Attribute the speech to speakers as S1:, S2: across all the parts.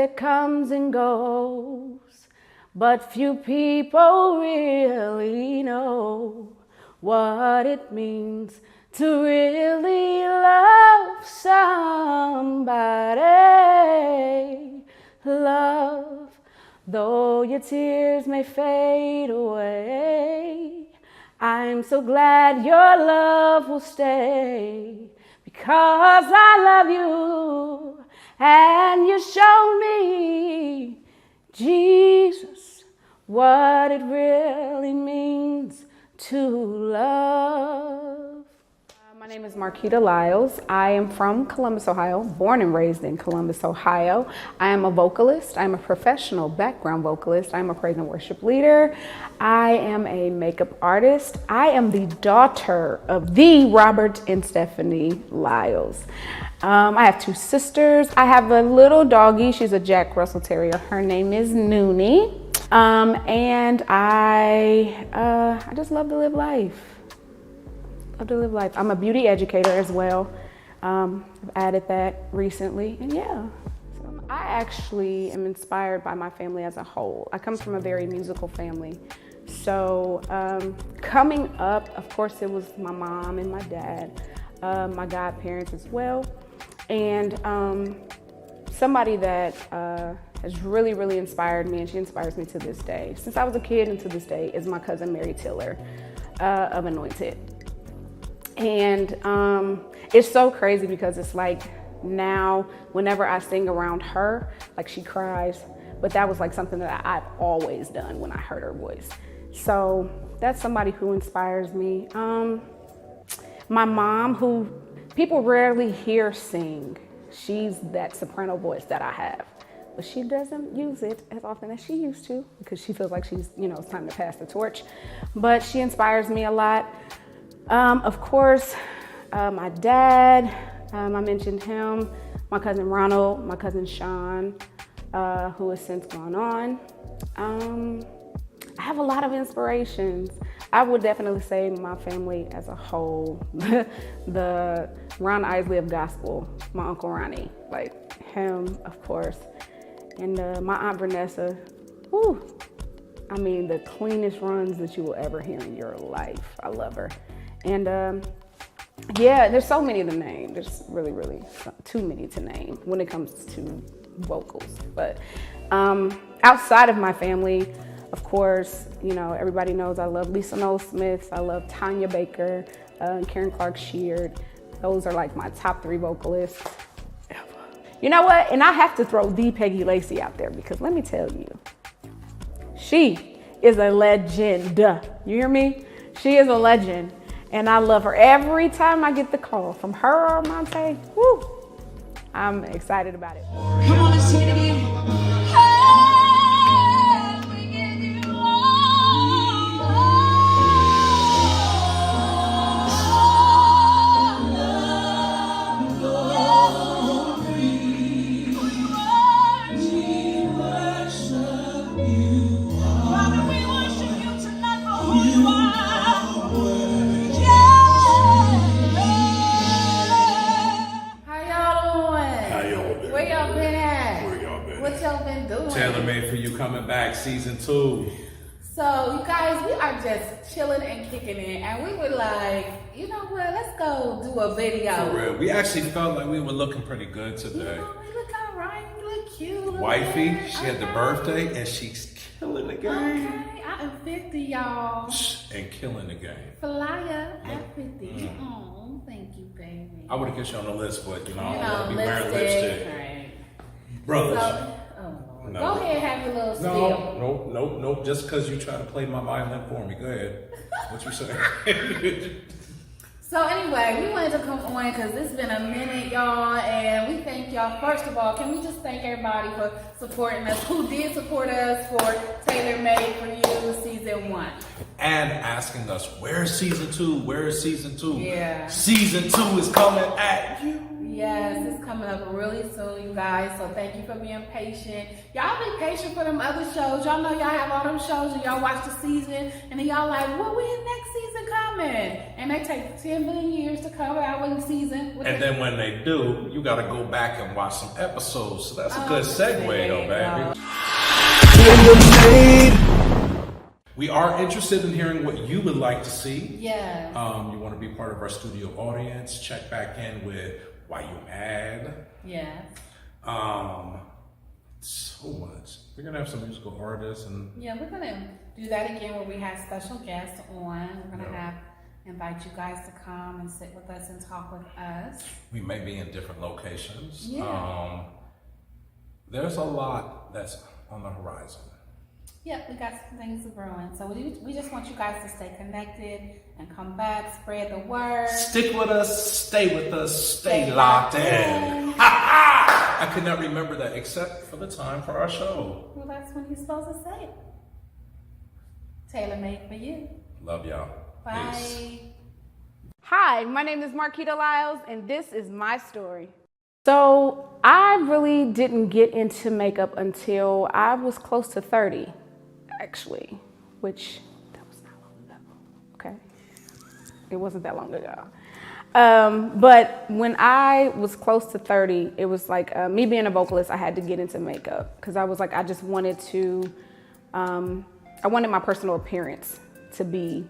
S1: that comes and goes, but few people really know what it means to really love somebody. Love, though your tears may fade away, I'm so glad your love will stay, because I love you and you showed me, Jesus, what it really means to love. My name is Marquita Lyles. I am from Columbus, Ohio, born and raised in Columbus, Ohio. I am a vocalist. I'm a professional background vocalist. I'm a praise and worship leader. I am a makeup artist. I am the daughter of the Robert and Stephanie Lyles. I have two sisters. I have a little doggie. She's a Jack Russell Terrier. Her name is Noonie. And I just love to live life. I'm a beauty educator as well. I've added that recently, and yeah. I actually am inspired by my family as a whole. I come from a very musical family. So coming up, of course, it was my mom and my dad, my godparents as well. And somebody that has really, really inspired me, and she inspires me to this day, since I was a kid and to this day, is my cousin Mary Tiller of Anointed. And it's so crazy because it's like now whenever I sing around her, like she cries, but that was like something that I've always done when I heard her voice. So that's somebody who inspires me. My mom, who people rarely hear sing, she's that soprano voice that I have, but she doesn't use it as often as she used to because she feels like she's, it's time to pass the torch, but she inspires me a lot. Of course, my dad, I mentioned him, my cousin Ronald, my cousin Sean, who has since gone on. I have a lot of inspirations. I would definitely say my family as a whole, the Ron Isley of gospel, my Uncle Ronnie, like him, of course, and my Aunt Vanessa, I mean, the cleanest runs that you will ever hear in your life. I love her. And yeah, there's so many to name. There's really, really too many to name when it comes to vocals. But outside of my family, of course, everybody knows I love Lisa Noel Smith. I love Tanya Baker, and Karen Clark Sheard. Those are like my top 3 vocalists ever. You know what? And I have to throw the Peggy Lacey out there because let me tell you, she is a legend. You hear me? She is a legend. And I love her. Every time I get the call from her or Monte, I'm excited about it.
S2: Come on, let's sing it again. Hey, we give you all glory. We worship you. Father, we worship you tonight for who you are.
S3: What y'all been doing?
S4: Tailor made for you coming back, season 2.
S3: So you guys, we are just chilling and kicking it, and we were like, you know what? Let's go do a video.
S4: For real, we actually felt like we were looking pretty good today.
S3: We look alright. We look cute.
S4: Wifey, she had the birthday, and she's killing the game.
S3: Okay, I am 50, y'all.
S4: And killing the game.
S3: Flyer at 50. Oh, thank you, baby.
S4: I would have kissed you on the list, but I don't want to be
S3: lipstick.
S4: wearing lipstick.
S3: Right.
S4: Brothers.
S3: No. Go ahead, have your little spiel.
S4: No. Just because you try to play my violin for me. Go ahead. What you say?
S3: So anyway, we wanted to come on because it's been a minute, y'all, and we thank y'all. First of all, can we just thank everybody for supporting us, who did support us for Tailor Made for You Season 1.
S4: And asking us, where's Season 2? Where is Season 2?
S3: Yeah.
S4: Season 2 is coming at you.
S3: Yes, it's coming up really soon, you guys. So thank you for being patient. Y'all be patient for them other shows. Y'all know y'all have all them shows and y'all watch the season and then y'all like, well, when next season coming? And they take 10 10 million years to cover our season.
S4: And then when they do, you got to go back and watch some episodes. So that's a good segue, though, baby. We are interested in hearing what you would like to see.
S3: Yeah.
S4: You want to be part of our studio audience. Check back in with why you mad.
S3: Yeah.
S4: So much. We're gonna have some musical artists and
S3: Yeah, we're gonna do that again where we have special guests on. We're gonna invite you guys to come and sit with us and talk with us.
S4: we may be in different locations.
S3: Yeah.
S4: There's a lot that's on the horizon.
S3: Yeah, we got some things brewing. So we just want you guys to stay connected and come back, spread the word.
S4: Stick with us, stay locked in. I could not remember that except for the time for our show.
S3: Well, that's when you're supposed to say it. Tailor made for you.
S4: Love y'all.
S3: Bye.
S4: Peace.
S1: Hi, my name is Marquita Lyles, and this is my story. So I really didn't get into makeup until I was close to 30, actually, which that was not long ago, okay? It wasn't that long ago. But when I was close to 30, it was like me being a vocalist, I had to get into makeup because I was like, I just wanted to, I wanted my personal appearance to be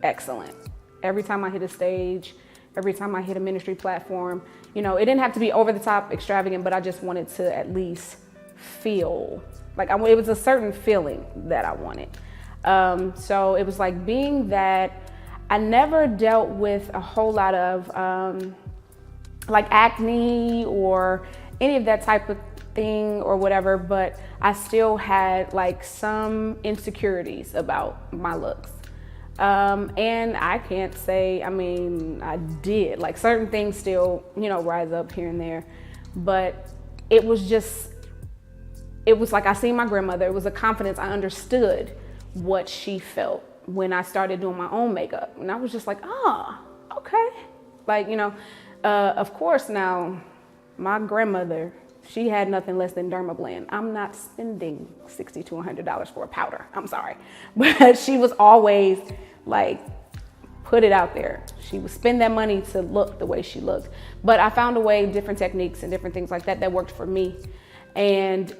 S1: excellent. Every time I hit a stage, every time I hit a ministry platform, you know, it didn't have to be over the top extravagant, but I just wanted to at least feel like it was a certain feeling that I wanted. So it was like being that I never dealt with a whole lot of like acne or any of that type of thing or whatever, but I still had like some insecurities about my looks. And I can't say, I mean, I did, like certain things still, you know, rise up here and there, but it was like I seen my grandmother, it was a confidence, I understood what she felt when I started doing my own makeup. And I was just like, okay. Like, you know, of course now, my grandmother, she had nothing less than Dermablend. I'm not spending $60 to $100 for a powder, I'm sorry. But she was always like, put it out there. She would spend that money to look the way she looked. But I found a way, different techniques and different things like that that worked for me. And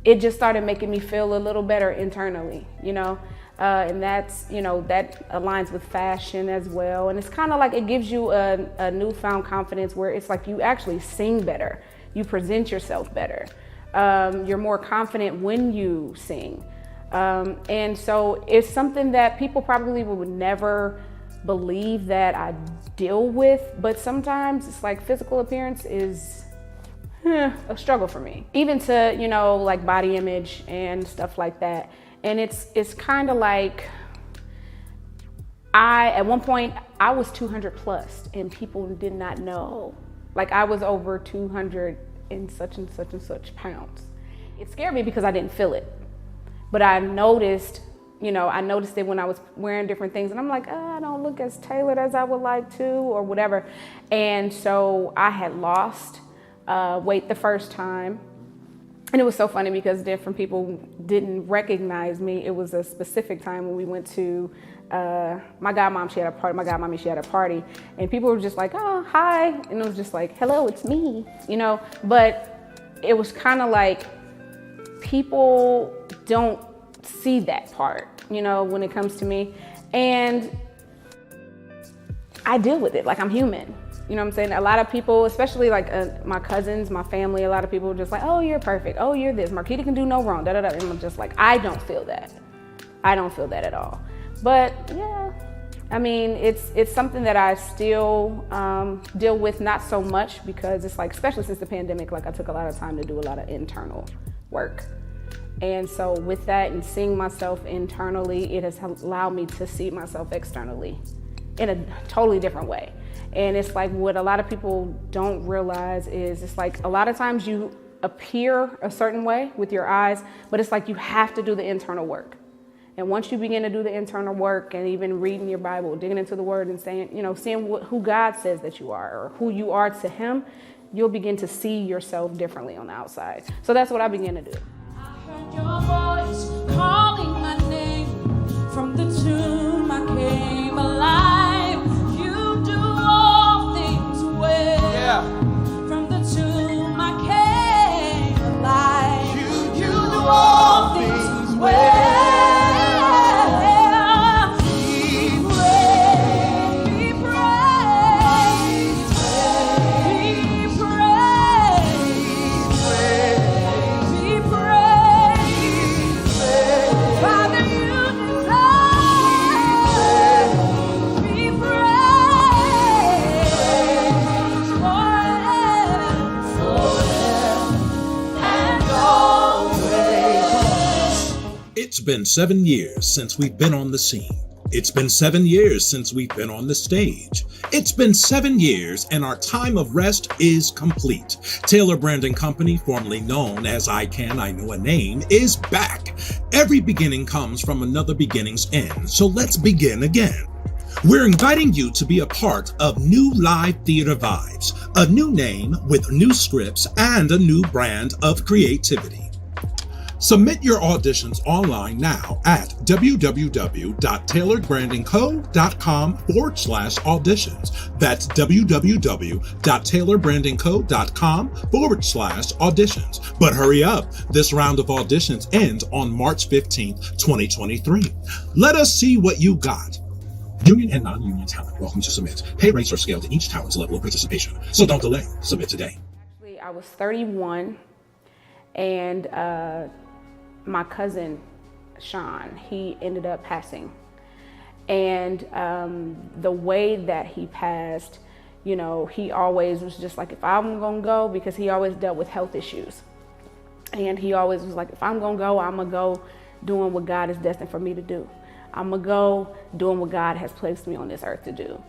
S1: it just started making me feel a little better internally, you know? And that's, you know, that aligns with fashion as well. And it's kind of like it gives you a newfound confidence where it's like you actually sing better. You present yourself better. You're more confident when you sing. And so it's something that people probably would never believe that I deal with, but sometimes it's like physical appearance is a struggle for me. Even to, you know, like body image and stuff like that. And it's kind of like, at one point, I was 200 plus and people did not know. Like I was over 200 and such pounds. It scared me because I didn't feel it. But I noticed, you know, it when I was wearing different things and I'm like, I don't look as tailored as I would like to or whatever. And so I had lost weight the first time. And it was so funny because different people didn't recognize me. It was a specific time when we went to, my godmom, she had a party, my godmommy, she had a party, and people were just like, oh, hi. And it was just like, hello, it's me, you know? But it was kind of like, people don't see that part, you know, when it comes to me. And I deal with it like I'm human. You know what I'm saying? A lot of people, especially like my cousins, my family, a lot of people are just like, oh, you're perfect. Oh, you're this. Marquita can do no wrong. Da, da, da. And I'm just like, I don't feel that. I don't feel that at all. But yeah, I mean, it's something that I still deal with, not so much because it's like, especially since the pandemic, like I took a lot of time to do a lot of internal work. And so with that and seeing myself internally, it has allowed me to see myself externally in a totally different way. And it's like what a lot of people don't realize is it's like a lot of times you appear a certain way with your eyes, but it's like you have to do the internal work. And once you begin to do the internal work and even reading your Bible, digging into the word and saying, you know, seeing who God says that you are or who you are to him, you'll begin to see yourself differently on the outside. So that's what I began to do.
S2: I heard your voice calling my name from the tomb. I came alive. You
S5: been 7 years since we've been on the scene. It's been 7 years since we've been on the stage. It's been 7 years and our time of rest is complete. Taylor Branding Company, formerly known as I Know a Name, is back. Every beginning comes from another beginning's end, so let's begin again. We're inviting you to be a part of New Live Theater Vibes, a new name with new scripts and a new brand of creativity. Submit your auditions online now at www.taylorbrandingco.com/auditions. That's www.taylorbrandingco.com/auditions. But hurry up, this round of auditions ends on March 15th, 2023. Let us see what you got. Union and non-union talent, welcome to submit. Pay rates are scaled to each talent's level of participation, so don't delay. Submit today.
S1: Actually, I was 31, and my cousin, Sean, he ended up passing. And the way that he passed, you know, he always was just like, if I'm gonna go, because he always dealt with health issues. And he always was like, if I'm gonna go, I'm gonna go doing what God is destined for me to do. I'm gonna go doing what God has placed me on this earth to do.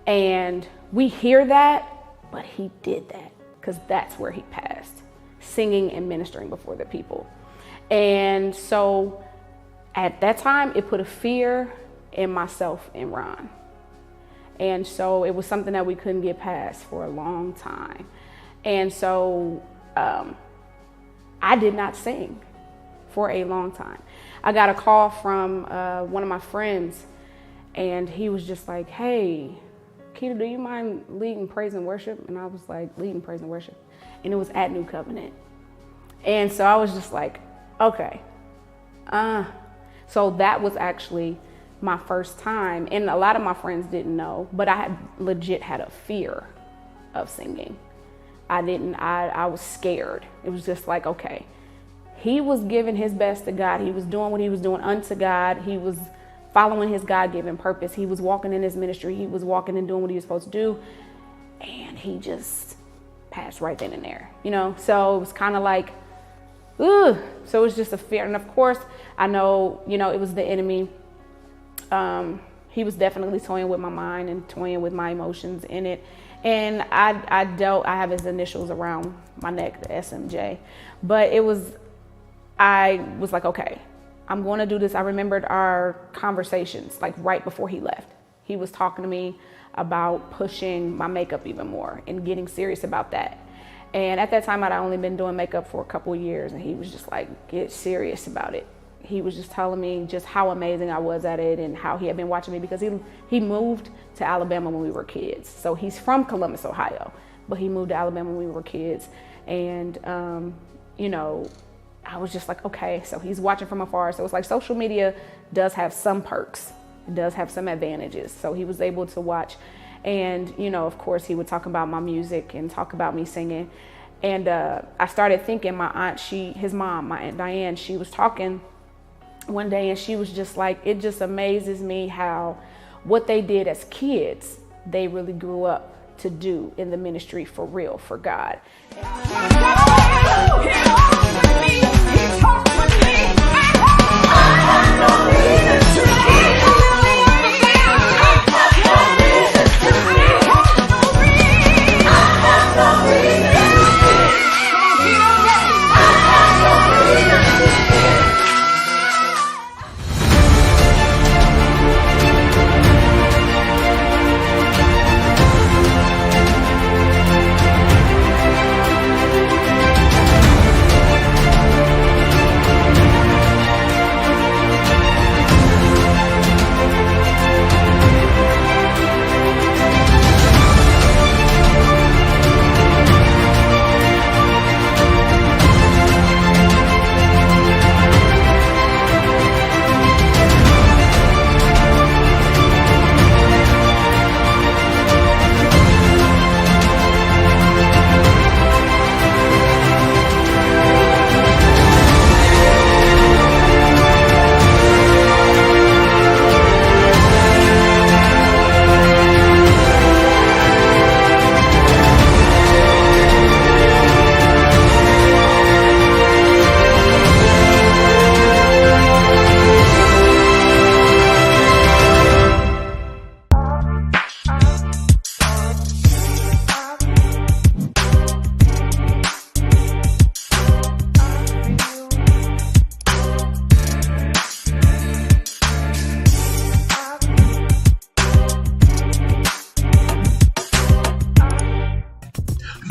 S1: And we hear that, but he did that, because that's where he passed, singing and ministering before the people. And so at that time, it put a fear in myself and Ron. And so it was something that we couldn't get past for a long time. And so I did not sing for a long time. I got a call from one of my friends, and he was just like, hey, Keita, do you mind leading praise and worship? And I was like, leading praise and worship. And it was at New Covenant. And so I was just like, okay. So that was actually my first time. And a lot of my friends didn't know, but I had legit had a fear of singing. I was scared. It was just like, okay, he was giving his best to God. He was doing what he was doing unto God. He was following his God-given purpose. He was walking in his ministry. He was walking and doing what he was supposed to do. And he just passed right then and there, you know? So it was kind of like, ooh. So it was just a fear. And of course, I know, you know, it was the enemy. He was definitely toying with my mind and toying with my emotions in it. And I have his initials around my neck, the SMJ. But I was like, okay, I'm going to do this. I remembered our conversations, like right before he left. He was talking to me about pushing my makeup even more and getting serious about that. And at that time, I'd only been doing makeup for a couple of years, and he was just like, get serious about it. He was just telling me just how amazing I was at it and how he had been watching me, because he moved to Alabama when we were kids. So he's from Columbus, Ohio, but he moved to Alabama when we were kids. And, you know, I was just like, okay, so he's watching from afar. So it's like social media does have some perks. It does have some advantages. So he was able to watch. And, you know, of course, he would talk about my music and talk about me singing. And I started thinking my aunt, his mom, my Aunt Diane, she was talking one day, and she was just like, it just amazes me how what they did as kids, they really grew up to do in the ministry for real, for God.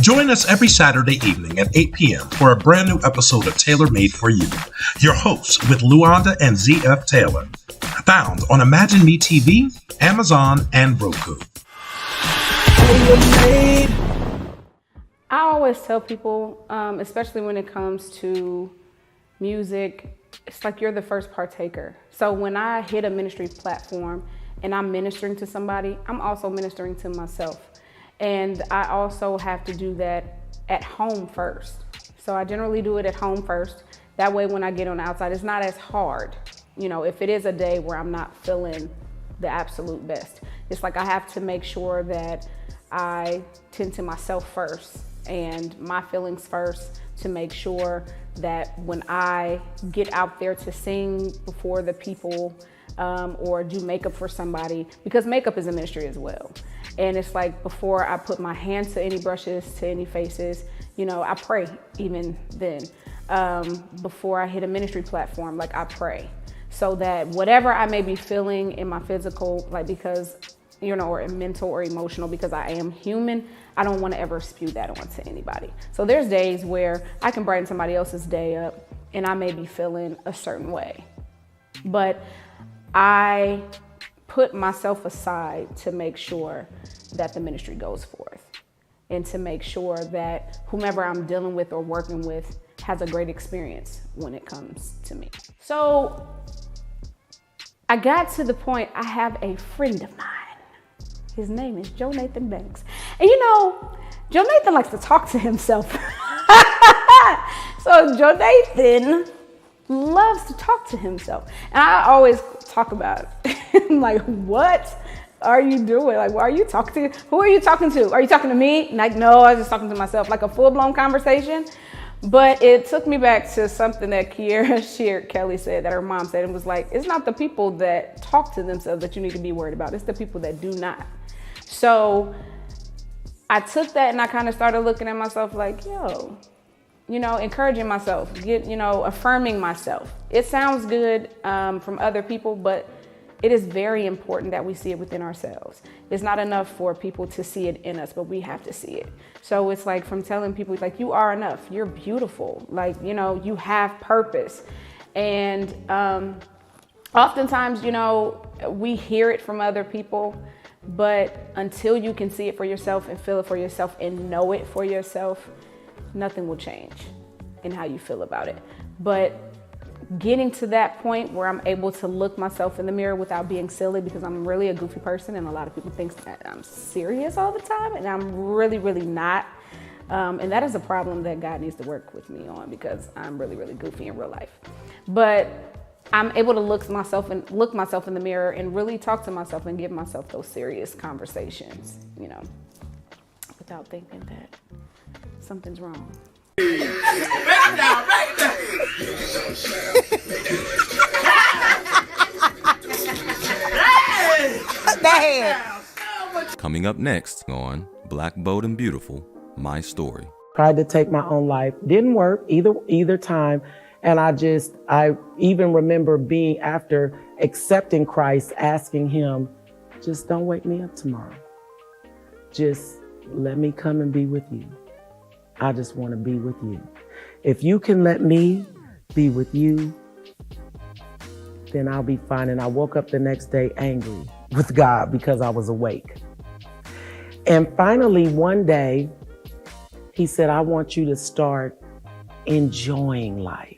S5: Join us every Saturday evening at 8 p.m. for a brand new episode of Tailor Made for You. Your hosts with Luanda and ZF Taylor. Found on Imagine Me TV, Amazon, and Roku.
S1: I always tell people, especially when it comes to music, it's like you're the first partaker. So when I hit a ministry platform and I'm ministering to somebody, I'm also ministering to myself. And I also have to do that at home first. So I generally do it at home first. That way when I get on the outside, it's not as hard. You know, if it is a day where I'm not feeling the absolute best, it's like I have to make sure that I tend to myself first and my feelings first to make sure that when I get out there to sing before the people or do makeup for somebody, because makeup is a ministry as well. And it's like before I put my hands to any brushes, to any faces, you know, I pray even then. Before I hit a ministry platform, like I pray so that whatever I may be feeling in my physical, like because, you know, or mental or emotional, because I am human, I don't want to ever spew that onto anybody. So there's days where I can brighten somebody else's day up and I may be feeling a certain way. But I put myself aside to make sure that the ministry goes forth and to make sure that whomever I'm dealing with or working with has a great experience when it comes to me. So I got to the point, I have a friend of mine. His name is Joenathan Banks. And you know, Joenathan likes to talk to himself. So Joenathan loves to talk to himself. And I always talk about it. I'm like, what are you doing? Like, why are you talking to? Who are you talking to? Are you talking to me? Like, no, I was just talking to myself, like a full-blown conversation. But it took me back to something that Kiera Kelly said, that her mom said, and was like, it's not the people that talk to themselves that you need to be worried about. It's the people that do not. So I took that and I kind of started looking at myself like, yo, you know, encouraging myself, affirming myself. It sounds good from other people, but it is very important that we see it within ourselves. It's not enough for people to see it in us, but we have to see it. So it's like from telling people, like, you are enough, you're beautiful, like, you know, you have purpose. And oftentimes, you know, we hear it from other people, but until you can see it for yourself and feel it for yourself and know it for yourself, nothing will change in how you feel about it. But getting to that point where I'm able to look myself in the mirror without being silly, because I'm really a goofy person and a lot of people think that I'm serious all the time, and I'm really, really not. And that is a problem that God needs to work with me on, because I'm really, really goofy in real life. But I'm able to look myself in the mirror and really talk to myself and give myself those serious conversations, you know, without thinking that something's wrong.
S6: Coming up next on Black, Bold, and Beautiful, My Story.
S7: Tried to take my own life. Didn't work either time. And I even remember being, after accepting Christ, asking him, just don't wake me up tomorrow. Just let me come and be with you. I just want to be with you. If you can let me be with you, then I'll be fine. And I woke up the next day angry with God because I was awake. And finally, one day, he said, I want you to start enjoying life.